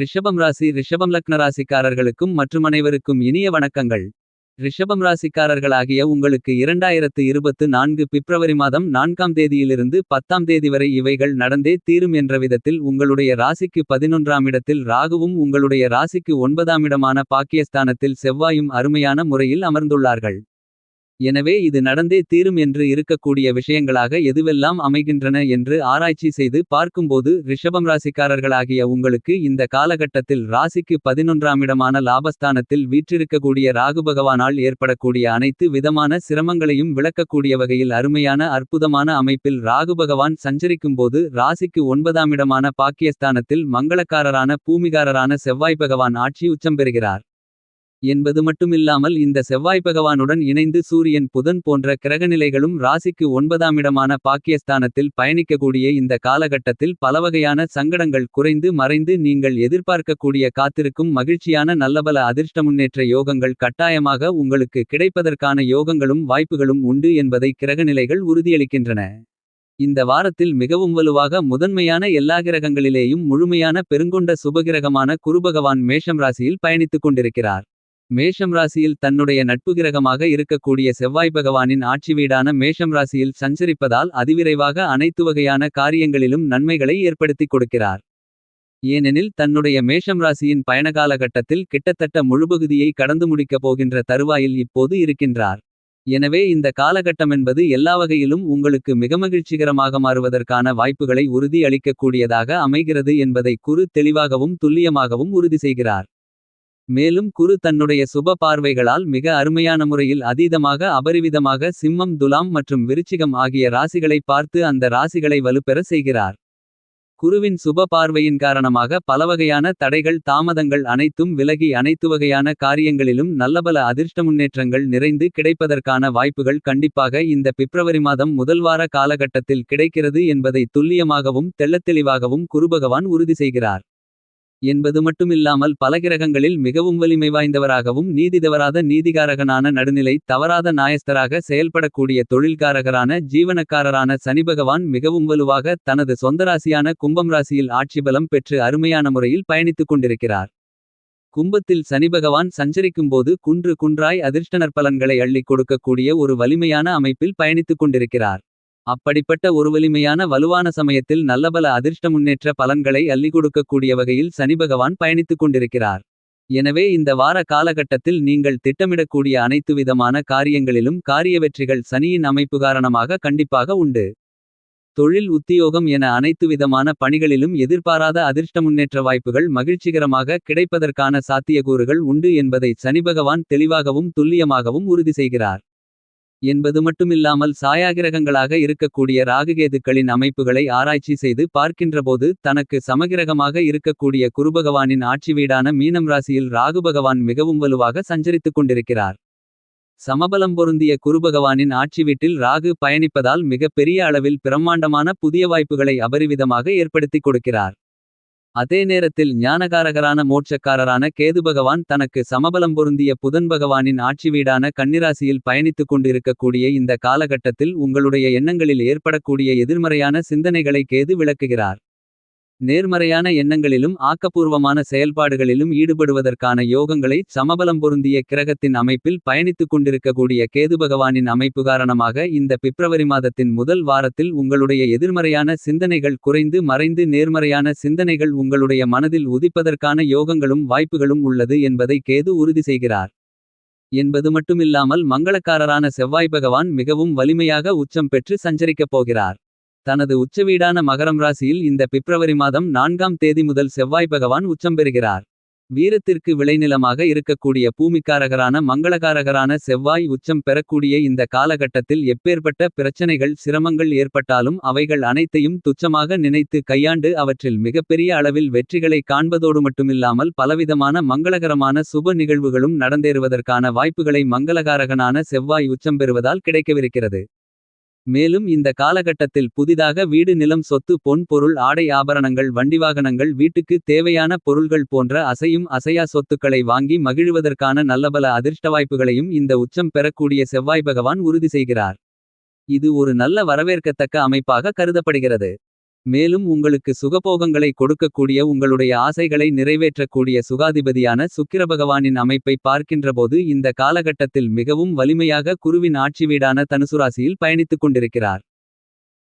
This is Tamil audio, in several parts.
ரிஷபம் ராசி ரிஷபம் லக்ன ராசிக்காரர்களுக்கும் மற்றும் அனைவருக்கும் இனிய வணக்கங்கள். ரிஷபம் ராசிக்காரர்களாகிய உங்களுக்கு 2024 பிப்ரவரி மாதம் 4ஆம் தேதியிலிருந்து 10ஆம் தேதி வரை இவைகள் நடந்தே தீரும் என்ற விதத்தில் உங்களுடைய ராசிக்கு 11ஆம் இடத்தில் ராகுவும் உங்களுடைய ராசிக்கு 9ஆம் இடமான பாக்கியஸ்தானத்தில் செவ்வாயும் அருமையான முறையில் அமர்ந்துள்ளார்கள். எனவே இது நடந்தே தீரும் என்று இருக்கக்கூடிய விஷயங்களாக எதுவெல்லாம் அமைகின்றன என்று ஆராய்ச்சி செய்து பார்க்கும்போது ரிஷபம் ராசிக்காரர்களாகிய உங்களுக்கு இந்த காலகட்டத்தில் ராசிக்கு 11ஆம் இடமான லாபஸ்தானத்தில் வீற்றிருக்கக்கூடிய ராகு பகவானால் ஏற்படக்கூடிய அனைத்து விதமான சிரமங்களையும் விளக்கக்கூடிய வகையில் அருமையான அற்புதமான அமைப்பில் ராகு பகவான் சஞ்சரிக்கும்போது ராசிக்கு 9ஆம் இடமான பாக்கியஸ்தானத்தில் மங்களக்காரரான பூமிகாரரான செவ்வாய் பகவான் ஆட்சி உச்சம் பெறுகிறார் என்பது மட்டுமில்லாமல் இந்த செவ்வாய் பகவானுடன் இணைந்து சூரியன் புதன் போன்ற கிரகநிலைகளும் ராசிக்கு 9ஆம் இடமான பாக்கியஸ்தானத்தில் பயணிக்கக்கூடிய இந்த காலகட்டத்தில் பலவகையான சங்கடங்கள் குறைந்து மறைந்து நீங்கள் எதிர்பார்க்கக்கூடிய காத்திருக்கும் மகிழ்ச்சியான நல்லபல அதிர்ஷ்ட முன்னேற்ற யோகங்கள் கட்டாயமாக உங்களுக்கு கிடைப்பதற்கான யோகங்களும் வாய்ப்புகளும் உண்டு என்பதை கிரகநிலைகள் உறுதியளிக்கின்றன. இந்த வாரத்தில் மிகவும் வலுவாக முதன்மையான எல்லா கிரகங்களிலேயும் முழுமையான பெருங்கொண்ட சுபகிரகமான குருபகவான் மேஷம் ராசியில் பயணித்துக் கொண்டிருக்கிறார். மேஷம் ராசியில் தன்னுடைய நட்பு கிரகமாக இருக்கக்கூடிய செவ்வாய் பகவானின் ஆட்சி வீடான மேஷம் ராசியில் சஞ்சரிப்பதால் அதிவிரைவாக அனைத்து வகையான காரியங்களிலும் நன்மைகளை ஏற்படுத்திக் கொடுக்கிறார். ஏனெனில் தன்னுடைய மேஷம் ராசியின் பயணகாலகட்டத்தில் கிட்டத்தட்ட முழுபகுதியை கடந்து முடிக்கப் போகின்ற தருவாயில் இப்போது இருக்கின்றார். எனவே இந்த காலகட்டமென்பது எல்லா வகையிலும் உங்களுக்கு மிக மகிழ்ச்சிகரமாக மாறுவதற்கான வாய்ப்புகளை உறுதி அளிக்கக்கூடியதாக அமைகிறது என்பதை குரு தெளிவாகவும் துல்லியமாகவும் உறுதி செய்கிறார். மேலும் குரு தன்னுடைய சுப பார்வைகளால் மிக அருமையான முறையில் அதீதமாக அபரிவிதமாக சிம்மம் துலாம் மற்றும் விருச்சிகம் ஆகிய ராசிகளை பார்த்து அந்த ராசிகளை வலுப்பெற செய்கிறார். குருவின் சுப பார்வையின் காரணமாக பலவகையான தடைகள் தாமதங்கள் அனைத்தும் விலகி அனைத்து வகையான காரியங்களிலும் நல்லபல அதிர்ஷ்ட முன்னேற்றங்கள் நிறைந்து கிடைப்பதற்கான வாய்ப்புகள் கண்டிப்பாக இந்த பிப்ரவரி மாதம் முதல் வார காலகட்டத்தில் கிடைக்கிறது என்பதை துல்லியமாகவும் தெள்ளத்தெளிவாகவும் குருபகவான் உறுதி செய்கிறார். என்பது மட்டுமில்லாமல் பல கிரகங்களில் மிகவும் வலிமை வாய்ந்தவராகவும் நீதிதவராத நீதிகாரகனான நடுநிலை தவறாத நாயஸ்தராக செயல்படக்கூடிய தொழில்காரகரான ஜீவனக்காரரான சனிபகவான் மிகவும் வலுவாக தனது சொந்த ராசியான கும்பம் ராசியில் ஆட்சி பலம் பெற்று அருமையான முறையில் பயணித்துக் கொண்டிருக்கிறார். கும்பத்தில் சனிபகவான் சஞ்சரிக்கும்போது குன்று குன்றாய் அதிர்ஷ்ட நற்பலன்களை அள்ளிக் கொடுக்கக்கூடிய ஒரு வலிமையான அமைப்பில் பயணித்துக் கொண்டிருக்கிறார். அப்படிப்பட்ட ஒரு வலிமையான வலுவான சமயத்தில் நல்லபல அதிர்ஷ்ட முன்னேற்ற பலன்களை அள்ளி கொடுக்கக்கூடிய வகையில் சனிபகவான் பயணித்துக் கொண்டிருக்கிறார். எனவே இந்த வார காலகட்டத்தில் நீங்கள் திட்டமிடக்கூடிய அனைத்து விதமான காரியங்களிலும் காரிய வெற்றிகள் சனியின் அமைப்பு காரணமாக கண்டிப்பாக உண்டு. தொழில் உத்தியோகம் என அனைத்து விதமான பணிகளிலும் எதிர்பாராத அதிர்ஷ்ட முன்னேற்ற வாய்ப்புகள் மகிழ்ச்சிகரமாக கிடைப்பதற்கான சாத்தியக்கூறுகள் உண்டு என்பதை சனிபகவான் தெளிவாகவும் துல்லியமாகவும் உறுதி செய்கிறார். என்பது மட்டுமில்லாமல் சாயாகிரகங்களாக இருக்கக்கூடிய ராகுகேதுக்களின் அமைப்புகளை ஆராய்ச்சி செய்து பார்க்கின்றபோது தனக்கு சமகிரகமாக இருக்கக்கூடிய குருபகவானின் ஆட்சி வீடான மீனம் ராசியில் ராகு பகவான் மிகவும் வலுவாக சஞ்சரித்துக் கொண்டிருக்கிறார். சமபலம் பொருந்திய குருபகவானின் ஆட்சி வீட்டில் ராகு பயணிப்பதால் மிக பெரிய அளவில் பிரம்மாண்டமான புதிய வாய்ப்புகளை அபரிவிதமாக ஏற்படுத்திக் கொடுக்கிறார். அதே நேரத்தில் ஞானகாரகரான மோட்சக்காரரான கேது பகவான் தனக்கு சமபலம் பொருந்திய புதன் பகவானின் ஆட்சி வீடான கன்னிராசியில் பயணித்துக் கொண்டிருக்கக்கூடிய இந்த காலகட்டத்தில் உங்களுடைய எண்ணங்களில் ஏற்படக்கூடிய எதிர்மறையான சிந்தனைகளை கேது விளக்குகிறார். நேர்மறையான எண்ணங்களிலும் ஆக்கப்பூர்வமான செயல்பாடுகளிலும் ஈடுபடுவதற்கான யோகங்களை சமபலம் பொருந்திய கிரகத்தின் அமைப்பில் பயணித்துக் கொண்டிருக்கக்கூடிய கேது பகவானின் அமைப்பு காரணமாக இந்த பிப்ரவரி மாதத்தின் முதல் வாரத்தில் உங்களுடைய எதிர்மறையான சிந்தனைகள் குறைந்து மறைந்து நேர்மறையான சிந்தனைகள் உங்களுடைய மனதில் உதிப்பதற்கான யோகங்களும் வாய்ப்புகளும் உள்ளது என்பதை கேது உறுதி செய்கிறார். என்பது மட்டுமில்லாமல் மங்களக்காரரான செவ்வாய் பகவான் மிகவும் வலிமையாக உச்சம் பெற்று சஞ்சரிக்கப் போகிறார். தனது உச்சவீடான மகரம் ராசியில் இந்த பிப்ரவரி மாதம் 4ஆம் தேதி முதல் செவ்வாய் பகவான் உச்சம் பெறுகிறார். வீரத்திற்கு விளைநிலமாக இருக்கக்கூடிய பூமிக்காரகரான மங்களகாரகரான செவ்வாய் உச்சம் பெறக்கூடிய இந்த காலகட்டத்தில் எப்பேற்பட்ட பிரச்சனைகள் சிரமங்கள் ஏற்பட்டாலும் அவைகள் அனைத்தையும் துச்சமாக நினைத்து கையாண்டு அவற்றில் மிகப்பெரிய அளவில் வெற்றிகளை காண்பதோடு மட்டுமில்லாமல் பலவிதமான மங்களகரமான சுப நிகழ்வுகளும் நடந்தேறுவதற்கான வாய்ப்புகளை மங்களகாரகனான செவ்வாய் உச்சம் பெறுவதால் கிடைக்கவிருக்கிறது. மேலும் இந்த காலகட்டத்தில் புதிதாக வீடு நிலம் சொத்து பொன் பொருள் ஆடை ஆபரணங்கள் வண்டிவாகனங்கள் வீட்டுக்கு தேவையான பொருள்கள் போன்ற அசையும் அசையா சொத்துக்களை வாங்கி மகிழ்வதற்கான நல்லபல அதிர்ஷ்ட வாய்ப்புகளையும் இந்த உச்சம் பெறக்கூடிய செவ்வாய் பகவான் உறுதி செய்கிறார். இது ஒரு நல்ல வரவேற்கத்தக்க அமைப்பாக கருதப்படுகிறது. மேலும் உங்களுக்கு சுகபோகங்களை கொடுக்கக்கூடிய உங்களுடைய ஆசைகளை நிறைவேற்றக்கூடிய சுகாதிபதியான சுக்கிரபகவானின் அமைப்பை பார்க்கின்றபோது இந்த காலகட்டத்தில் மிகவும் வலிமையாக குருவின் ஆட்சி வீடான தனுசுராசியில் பயணித்துக் கொண்டிருக்கிறார்.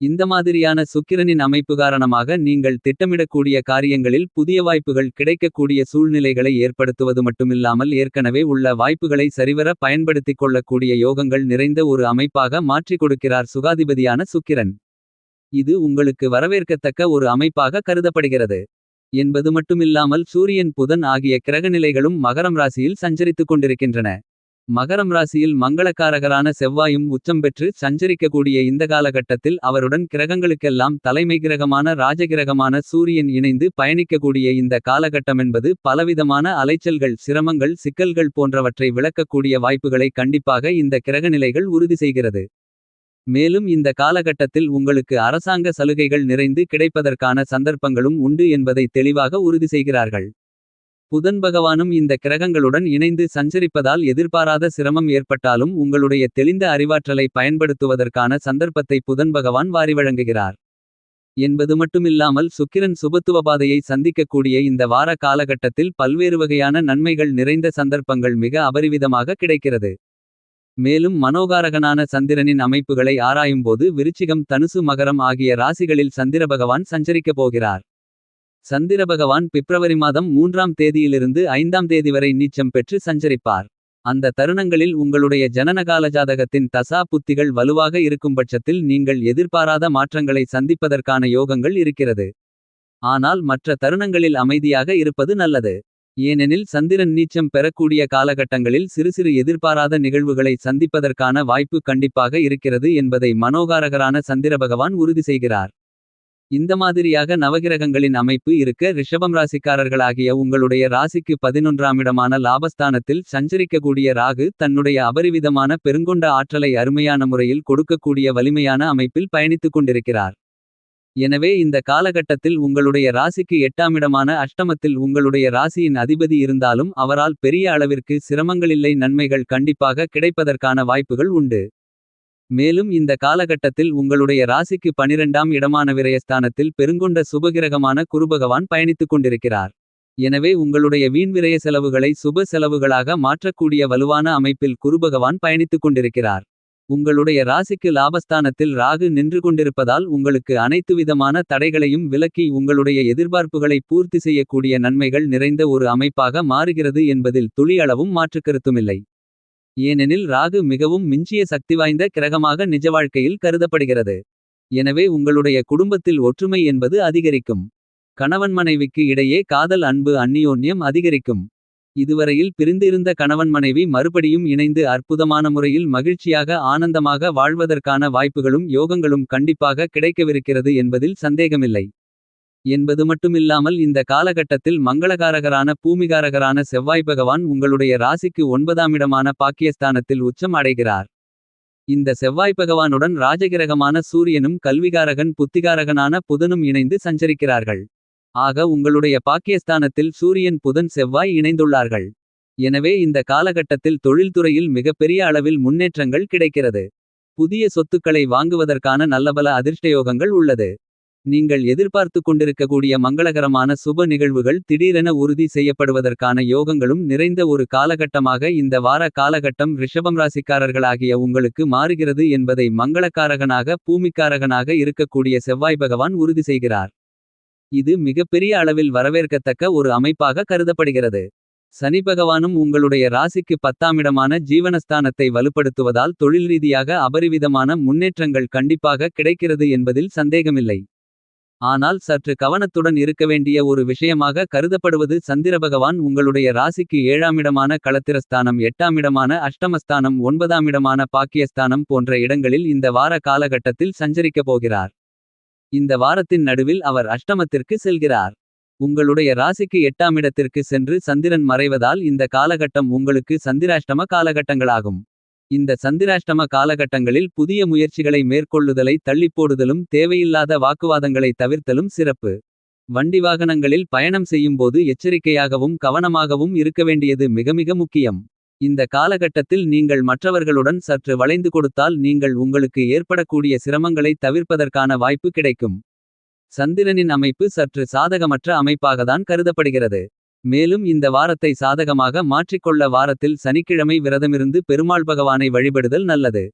இந்த மாதிரியான சுக்கிரனின் அமைப்பு காரணமாக நீங்கள் திட்டமிடக்கூடிய காரியங்களில் புதிய வாய்ப்புகள் கிடைக்கக்கூடிய சூழ்நிலைகளை ஏற்படுத்துவது மட்டுமில்லாமல் ஏற்கனவே உள்ள வாய்ப்புகளை சரிவர பயன்படுத்திக் கொள்ளக்கூடிய யோகங்கள் நிறைந்த ஒரு அமைப்பாக மாற்றிக் கொடுக்கிறார் சுகாதிபதியான சுக்கிரன். இது உங்களுக்கு வரவேற்கத்தக்க ஒரு அமைப்பாக கருதப்படுகிறது என்பது மட்டுமில்லாமல் சூரியன் புதன் ஆகிய கிரகநிலைகளும் மகரம் ராசியில் சஞ்சரித்துக் கொண்டிருக்கின்றன. மகரம் ராசியில் மங்களக்காரகரான செவ்வாயும் உச்சம் பெற்று சஞ்சரிக்கக்கூடிய இந்த காலகட்டத்தில் அவருடன் கிரகங்களுக்கெல்லாம் தலைமை கிரகமான ராஜகிரகமான சூரியன் இணைந்து பயணிக்கக்கூடிய இந்த காலகட்டமென்பது பலவிதமான அலைச்சல்கள் சிரமங்கள் சிக்கல்கள் போன்றவற்றை விளக்கக்கூடிய வாய்ப்புகளை கண்டிப்பாக இந்த கிரகநிலைகள் உறுதி செய்கிறது. மேலும் இந்த காலகட்டத்தில் உங்களுக்கு அரசாங்க சலுகைகள் நிறைந்து கிடைப்பதற்கான சந்தர்ப்பங்களும் உண்டு என்பதை தெளிவாக உறுதி செய்கிறார்கள். புதன் பகவானும் இந்த கிரகங்களுடன் இணைந்து சஞ்சரிப்பதால் எதிர்பாராத சிரமம் ஏற்பட்டாலும் உங்களுடைய தெளிந்த அறிவாற்றலை பயன்படுத்துவதற்கான சந்தர்ப்பத்தை புதன் பகவான் வாரி வழங்குகிறார் என்பது மட்டுமில்லாமல் சுக்கிரன் சுபத்துவ பாதையை சந்திக்கக்கூடிய இந்த வார காலகட்டத்தில் பல்வேறு வகையான நன்மைகள் நிறைந்த சந்தர்ப்பங்கள் மிக அபரிவிதமாக கிடைக்கிறது. மேலும் மனோகாரகனான சந்திரனின் அமைப்புகளை ஆராயும்போது விருச்சிகம் தனுசு மகரம் ஆகிய ராசிகளில் சந்திர பகவான் சஞ்சரிக்கப் போகிறார். சந்திர பகவான் பிப்ரவரி மாதம் 3ஆம் தேதியிலிருந்து 5ஆம் தேதி வரை நீச்சம் பெற்று சஞ்சரிப்பார். அந்த தருணங்களில் உங்களுடைய ஜனனகால ஜாதகத்தின் தசா புத்திகள் வலுவாக இருக்கும்பட்சத்தில் நீங்கள் எதிர்பாராத மாற்றங்களை சந்திப்பதற்கான யோகங்கள் இருக்கிறது. ஆனால் மற்ற தருணங்களில் அமைதியாக இருப்பது நல்லது. ஏனெனில் சந்திரன் நீச்சம் பெறக்கூடிய காலகட்டங்களில் சிறு சிறு எதிர்பாராத நிகழ்வுகளை சந்திப்பதற்கான வாய்ப்பு கண்டிப்பாக இருக்கிறது என்பதை மனோகாரகரான சந்திர பகவான் உறுதி செய்கிறார். இந்த மாதிரியாக நவகிரகங்களின் அமைப்பு இருக்க ரிஷபம் ராசிக்காரர்களாகிய உங்களுடைய ராசிக்கு 11ஆம் இடமான லாபஸ்தானத்தில் சஞ்சரிக்கக்கூடிய ராகு தன்னுடைய அபரிவிதமான பெருங்கொண்ட ஆற்றலை அருமையான முறையில் கொடுக்கக்கூடிய வலிமையான அமைப்பில் பயணித்துக் கொண்டிருக்கிறார். எனவே இந்த காலகட்டத்தில் உங்களுடைய ராசிக்கு 8ஆம் இடமான அஷ்டமத்தில் உங்களுடைய ராசியின் அதிபதி இருந்தாலும் அவரால் பெரிய அளவிற்கு சிரமங்களில்லை நன்மைகள் கண்டிப்பாக கிடைப்பதற்கான வாய்ப்புகள் உண்டு. மேலும் இந்த காலகட்டத்தில் உங்களுடைய ராசிக்கு 12ஆம் இடமான விரயஸ்தானத்தில் பெருங்கொண்ட சுபகிரகமான குருபகவான் பயணித்துக் கொண்டிருக்கிறார். எனவே உங்களுடைய வீண் விரய செலவுகளை சுப செலவுகளாக மாற்றக்கூடிய வலுவான அமைப்பில் குருபகவான் பயணித்துக் கொண்டிருக்கிறார். உங்களுடைய ராசிக்கு லாபஸ்தானத்தில் ராகு நின்று கொண்டிருப்பதால் உங்களுக்கு அனைத்து விதமான தடைகளையும் விலக்கி உங்களுடைய எதிர்பார்ப்புகளை பூர்த்தி செய்யக்கூடிய நன்மைகள் நிறைந்த ஒரு அமைப்பாக மாறுகிறது என்பதில் துளி அளவும் மாற்றுக்கருத்துமில்லை. ஏனெனில் ராகு மிகவும் மிஞ்சிய சக்தி வாய்ந்த கிரகமாக நிஜ வாழ்க்கையில் கருதப்படுகிறது. எனவே உங்களுடைய குடும்பத்தில் ஒற்றுமை என்பது அதிகரிக்கும். கணவன் மனைவிக்கு இடையே காதல் அன்பு அந்நியோன்யம் அதிகரிக்கும். இதுவரையில் பிரிந்திருந்த கணவன் மனைவி மறுபடியும் இணைந்து அற்புதமான முறையில் மகிழ்ச்சியாக ஆனந்தமாக வாழ்வதற்கான வாய்ப்புகளும் யோகங்களும் கண்டிப்பாக கிடைக்கவிருக்கிறது என்பதில் சந்தேகமில்லை. என்பது மட்டுமில்லாமல் இந்த காலகட்டத்தில் மங்களகாரகரான பூமிகாரகரான செவ்வாய் பகவான் உங்களுடைய ராசிக்கு 9ஆம் இடமான பாக்கியஸ்தானத்தில் உச்சம் அடைகிறார். இந்த செவ்வாய் பகவானுடன் ராஜகிரகமான சூரியனும் கல்விகாரகன் புத்திகாரகனான புதனும் இணைந்து சஞ்சரிக்கிறார்கள். ஆக உங்களுடைய பாக்கியஸ்தானத்தில் சூரியன் புதன் செவ்வாய் இணைந்துள்ளார்கள். எனவே இந்த காலகட்டத்தில் தொழில்துறையில் மிகப்பெரிய அளவில் முன்னேற்றங்கள் கிடைக்கிறது. புதிய சொத்துக்களை வாங்குவதற்கான நல்லபல அதிர்ஷ்டயோகங்கள் உள்ளது. நீங்கள் எதிர்பார்த்து கொண்டிருக்கக்கூடிய மங்களகரமான சுப நிகழ்வுகள் திடீரென உறுதி செய்யப்படுவதற்கான யோகங்களும் நிறைந்த ஒரு காலகட்டமாக இந்த வார காலகட்டம் ரிஷபம் ராசிக்காரர்களாகிய உங்களுக்கு மாறுகிறது என்பதை மங்களக்காரகனாக பூமிக்காரகனாக இருக்கக்கூடிய செவ்வாய் பகவான் உறுதி செய்கிறார். இது மிகப்பெரிய அளவில் வரவேற்கத்தக்க ஒரு அமைப்பாக கருதப்படுகிறது. சனி பகவானும் உங்களுடைய ராசிக்கு 10ஆம் இடமான ஜீவனஸ்தானத்தை வலுப்படுத்துவதால் தொழில் ரீதியாக அபரிவிதமான முன்னேற்றங்கள் கண்டிப்பாக கிடைக்கிறது என்பதில் சந்தேகமில்லை. ஆனால் சற்று கவனத்துடன் இருக்க வேண்டிய ஒரு விஷயமாக கருதப்படுவது சந்திர பகவான் உங்களுடைய ராசிக்கு 7ஆம் இடமான களத்திரஸ்தானம் 8ஆம் இடமான அஷ்டமஸ்தானம் 9ஆம் இடமான பாக்கியஸ்தானம் போன்ற இடங்களில் இந்த வார காலகட்டத்தில் சஞ்சரிக்கப் போகிறார். இந்த வாரத்தின் நடுவில் அவர் அஷ்டமத்திற்கு செல்கிறார். உங்களுடைய ராசிக்கு 8ஆம் இடத்திற்கு சென்று சந்திரன் மறைவதால் இந்த காலகட்டம் உங்களுக்கு சந்திராஷ்டம காலகட்டங்களாகும். இந்த சந்திராஷ்டம காலகட்டங்களில் புதிய முயற்சிகளை மேற்கொள்ளுதலை தள்ளிப்போடுதலும் தேவையில்லாத வாக்குவாதங்களை தவிர்த்தலும் சிறப்பு. வண்டி வாகனங்களில் பயணம் செய்யும்போது எச்சரிக்கையாகவும் கவனமாகவும் இருக்க வேண்டியது மிக மிக முக்கியம். இந்த காலகட்டத்தில் நீங்கள் மற்றவர்களுடன் சற்று வளைந்து கொடுத்தால் நீங்கள் உங்களுக்கு ஏற்படக்கூடிய சிரமங்களை தவிர்ப்பதற்கான வாய்ப்பு கிடைக்கும். சந்திரனின் அமைப்பு சற்று சாதகமற்ற அமைப்பாகத்தான் கருதப்படுகிறது. மேலும் இந்த வாரத்தை சாதகமாக மாற்றிக்கொள்ள வாரத்தில் சனிக்கிழமை விரதமிருந்து பெருமாள் பகவானை வழிபடுதல் நல்லது.